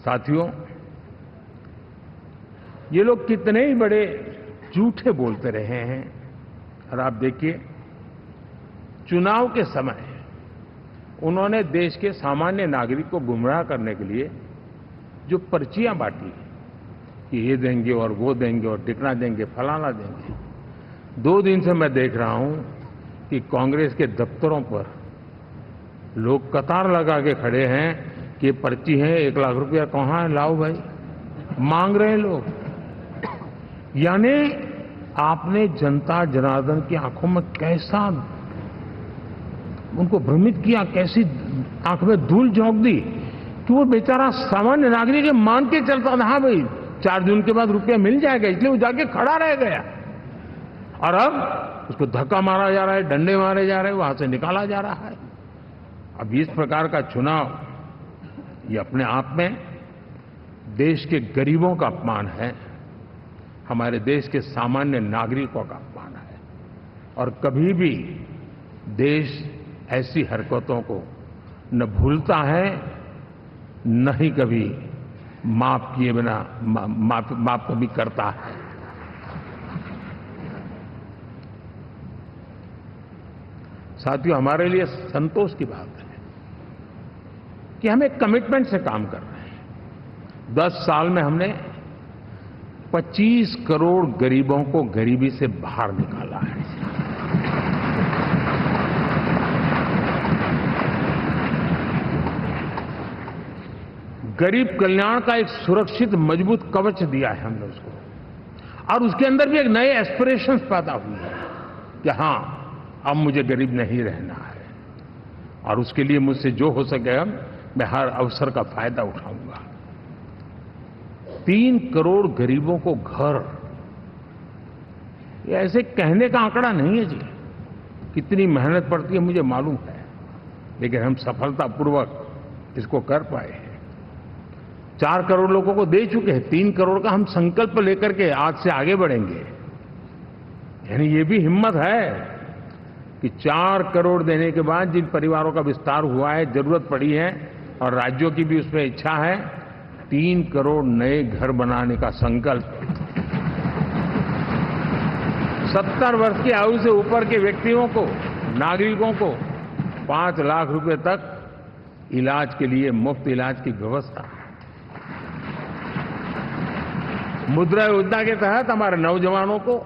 साथियों, ये लोग कितने ही बड़े झूठे बोलते रहे हैं। और आप देखिए, चुनाव के समय उन्होंने देश के सामान्य नागरिक को गुमराह करने के लिए जो पर्चियां बांटी कि ये देंगे और वो देंगे और टिकना देंगे, फलाना देंगे। 2 दिन से मैं देख रहा हूं कि कांग्रेस के दफ्तरों पर लोग कतार लगा के खड़े हैं कि पर्ची है, 1 लाख रुपया कहां है, लाओ भाई, मांग रहे हैं लोग। यानी आपने जनता जनार्दन की आंखों में कैसा उनको भ्रमित किया, कैसी आंख में धूल झोंक दी कि वो बेचारा सामान्य नागरिक मान के चलता था, हाँ भाई 4 जून के बाद रुपया मिल जाएगा, इसलिए वो जाके खड़ा रह गया। और अब उसको धक्का मारा जा रहा है, डंडे मारे जा रहे हैं, वहां से निकाला जा रहा है। अब इस प्रकार का चुनाव, ये अपने आप में देश के गरीबों का अपमान है, हमारे देश के सामान्य नागरिकों का अपमान है। और कभी भी देश ऐसी हरकतों को न भूलता है, न ही कभी माफ किए बिना माफ कभी करता है। साथियों, हमारे लिए संतोष की बात है कि हम एक कमिटमेंट से काम कर रहे हैं। 10 साल में हमने 25 करोड़ गरीबों को गरीबी से बाहर निकाला है। गरीब कल्याण का एक सुरक्षित मजबूत कवच दिया है हमने उसको, और उसके अंदर भी एक नए एस्पिरेशंस पैदा हुए हैं कि हां, अब मुझे गरीब नहीं रहना है, और उसके लिए मुझसे जो हो सके मैं हर अवसर का फायदा उठाऊंगा। 3 करोड़ गरीबों को घर, ये ऐसे कहने का आंकड़ा नहीं है जी, कितनी मेहनत पड़ती है मुझे मालूम है, लेकिन हम सफलतापूर्वक इसको कर पाए हैं। 4 करोड़ लोगों को दे चुके हैं, 3 करोड़ का हम संकल्प लेकर के आज से आगे बढ़ेंगे। यानी ये भी हिम्मत है कि 4 करोड़ देने के बाद जिन परिवारों का विस्तार हुआ है, जरूरत पड़ी है और राज्यों की भी उसमें इच्छा है, 3 करोड़ नए घर बनाने का संकल्प। 70 वर्ष की आयु से ऊपर के व्यक्तियों को, नागरिकों को 5 लाख रुपए तक इलाज के लिए मुफ्त इलाज की व्यवस्था। मुद्रा योजना के तहत हमारे नौजवानों को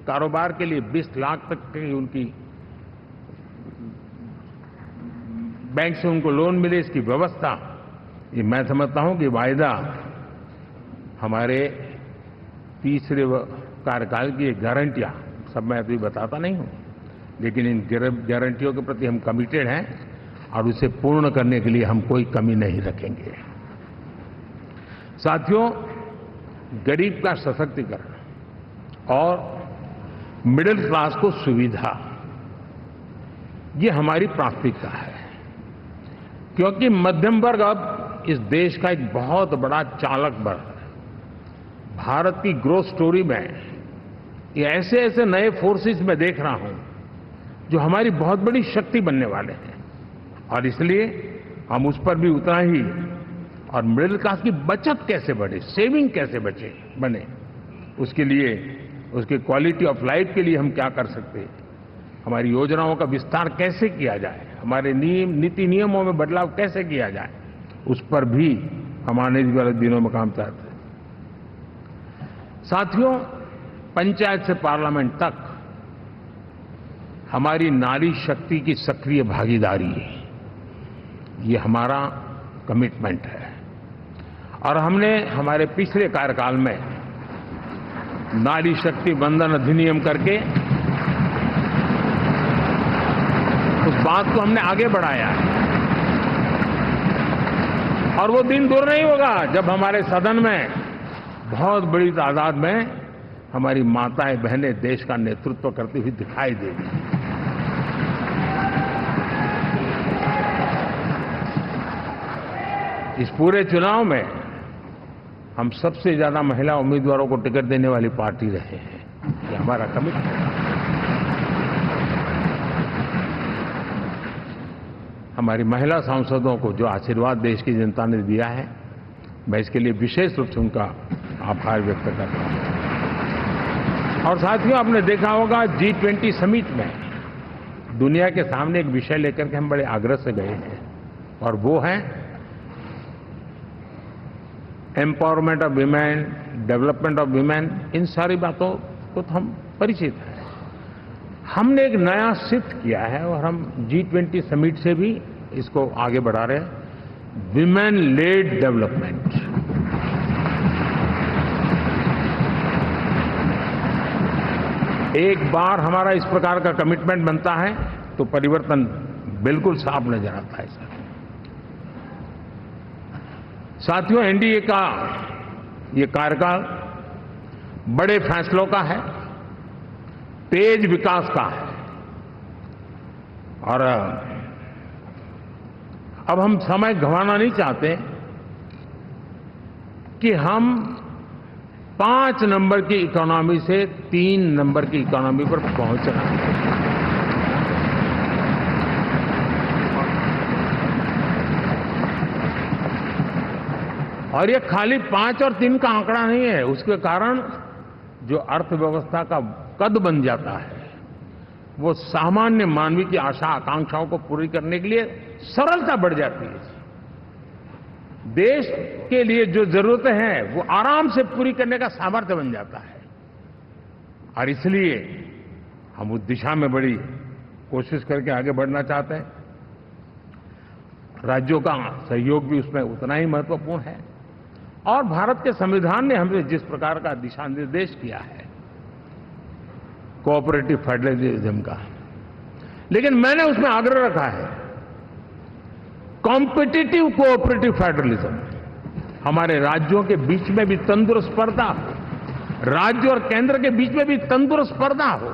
कारोबार के लिए 20 लाख तक की उनकी बैंक से उनको लोन मिले, इसकी व्यवस्था। ये मैं समझता हूं कि वायदा हमारे तीसरे कार्यकाल की गारंटियां, सब मैं अभी बताता नहीं हूं, लेकिन इन गारंटियों के प्रति हम कमिटेड हैं और उसे पूर्ण करने के लिए हम कोई कमी नहीं रखेंगे। साथियों, गरीब का सशक्तिकरण और मिडिल क्लास को सुविधा, ये हमारी प्राथमिकता है, क्योंकि मध्यम वर्ग अब इस देश का एक बहुत बड़ा चालक बल है। भारत की ग्रोथ स्टोरी में ये ऐसे ऐसे नए फोर्सेस मैं देख रहा हूं जो हमारी बहुत बड़ी शक्ति बनने वाले हैं, और इसलिए हम उस पर भी उतना ही, और मिडिल क्लास की बचत कैसे बढ़े, सेविंग कैसे बने, उसके लिए, उसके क्वालिटी ऑफ लाइफ के लिए हम क्या कर सकते हैं, हमारी योजनाओं का विस्तार कैसे किया जाए, हमारे नीति नियमों में बदलाव कैसे किया जाए, उस पर भी हम आने वाले दिनों में काम चाहते हैं। साथियों, पंचायत से पार्लियामेंट तक हमारी नारी शक्ति की सक्रिय भागीदारी, ये हमारा कमिटमेंट है। और हमने हमारे पिछले कार्यकाल में नारी शक्ति वंदन अधिनियम करके उस बात को हमने आगे बढ़ाया है, और वो दिन दूर नहीं होगा जब हमारे सदन में बहुत बड़ी तादाद में हमारी माताएं बहनें देश का नेतृत्व करती हुई दिखाई देगी। इस पूरे चुनाव में हम सबसे ज्यादा महिला उम्मीदवारों को टिकट देने वाली पार्टी रहे हैं, ये हमारा कमिटमेंट है। हमारी महिला सांसदों को जो आशीर्वाद देश की जनता ने दिया है, मैं इसके लिए विशेष रूप से उनका आभार व्यक्त करता हूं। और साथियों, आपने देखा होगा G20 समिट में दुनिया के सामने एक विषय लेकर के हम बड़े आग्रह से गए हैं, और वो है empowerment of women, development of women. इन सारी बातों को तो हम परिचित हैं। हमने एक नया शिफ्ट किया है और हम G20 समिट से भी इसको आगे बढ़ा रहे हैं, विमेन लेड डेवलपमेंट। एक बार हमारा इस प्रकार का कमिटमेंट बनता है तो परिवर्तन बिल्कुल साफ नजर आता है। साथियों, एनडीए का ये कार्यकाल बड़े फैसलों का है, तेज विकास का है, और अब हम समय गंवाना नहीं चाहते कि हम 5 नंबर की इकोनॉमी से 3 नंबर की इकोनॉमी पर पहुंचना है। और ये खाली 5 और 3 का आंकड़ा नहीं है। उसके कारण जो अर्थव्यवस्था का कद बन जाता है, वो सामान्य मानवीय की आशा आकांक्षाओं को पूरी करने के लिए सरलता बढ़ जाती है। देश के लिए जो जरूरतें हैं वो आराम से पूरी करने का सामर्थ्य बन जाता है। और इसलिए हम उस दिशा में बड़ी कोशिश करके आगे बढ़ना चाहते हैं। राज्यों का सहयोग भी उसमें उतना ही महत्वपूर्ण है। और भारत के संविधान ने हमें जिस प्रकार का दिशा निर्देश किया है कोऑपरेटिव फेडरलिज्म का, लेकिन मैंने उसमें आग्रह रखा है कॉम्पिटिटिव कोऑपरेटिव फेडरलिज्म। हमारे राज्यों के बीच में भी तंदुरुस्त स्पर्धा हो, राज्य और केंद्र के बीच में भी तंदुरुस्त स्पर्धा हो,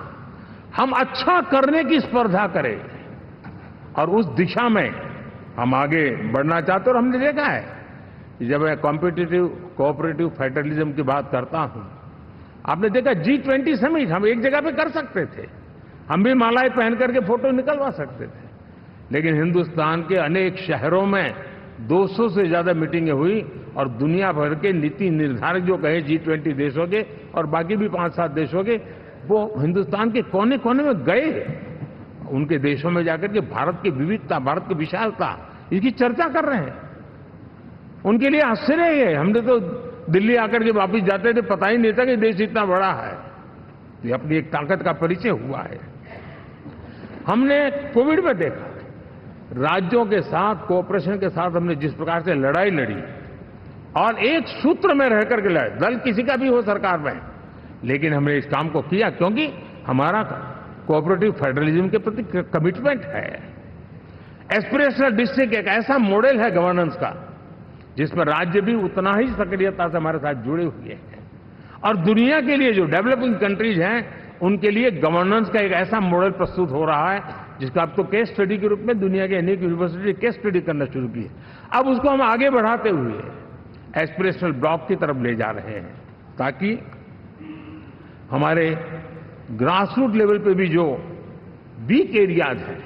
हम अच्छा करने की स्पर्धा करें, और उस दिशा में हम आगे बढ़ना चाहते हैं। और हमने देखा है कि जब मैं कॉम्पिटिटिव कोऑपरेटिव फेडरलिज्म की बात करता हूं, आपने देखा G20 समिट हम एक जगह पे कर सकते थे, हम भी मालाएं पहन करके फोटो निकलवा सकते थे, लेकिन हिंदुस्तान के अनेक शहरों में 200 से ज्यादा मीटिंगें हुई, और दुनिया भर के नीति निर्धारक जो कहे G20 देशों के और बाकी भी 5-7 देशों के, वो हिंदुस्तान के कोने कोने में गए, उनके देशों में जाकर के भारत की विविधता, भारत की विशालता, इसकी चर्चा कर रहे हैं। उनके लिए आश्चर्य है। हमने तो दिल्ली आकर के वापस जाते थे, पता ही नहीं था कि देश इतना बड़ा है। ये अपनी एक ताकत का परिचय हुआ है। हमने कोविड में देखा, राज्यों के साथ, कोऑपरेशन के साथ हमने जिस प्रकार से लड़ाई लड़ी, और एक सूत्र में रह करके लड़े, दल किसी का भी हो सरकार में, लेकिन हमने इस काम को किया क्योंकि हमारा कोऑपरेटिव फेडरलिज्म के प्रति कमिटमेंट है। एस्पिरेशनल डिस्ट्रिक्ट एक ऐसा मॉडल है गवर्नेंस का जिसमें राज्य भी उतना ही सक्रियता से हमारे साथ जुड़े हुए हैं, और दुनिया के लिए जो डेवलपिंग कंट्रीज हैं उनके लिए गवर्नेंस का एक ऐसा मॉडल प्रस्तुत हो रहा है जिसका अब तो केस स्टडी के रूप में दुनिया के अनेक यूनिवर्सिटी केस स्टडी करना शुरू की है। अब उसको हम आगे बढ़ाते हुए एस्पिरेशनल ब्लॉक की तरफ ले जा रहे हैं, ताकि हमारे ग्रासरूट लेवल पे भी जो वीक एरियाज हैं,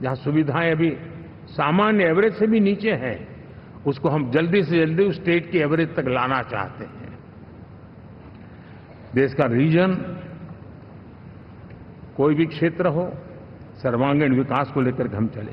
जहां सुविधाएं अभी सामान्य एवरेज से भी नीचे हैं, उसको हम जल्दी से जल्दी उस स्टेट की एवरेज तक लाना चाहते हैं। देश का रीजन, कोई भी क्षेत्र हो, सर्वांगीण विकास को लेकर के हम चले।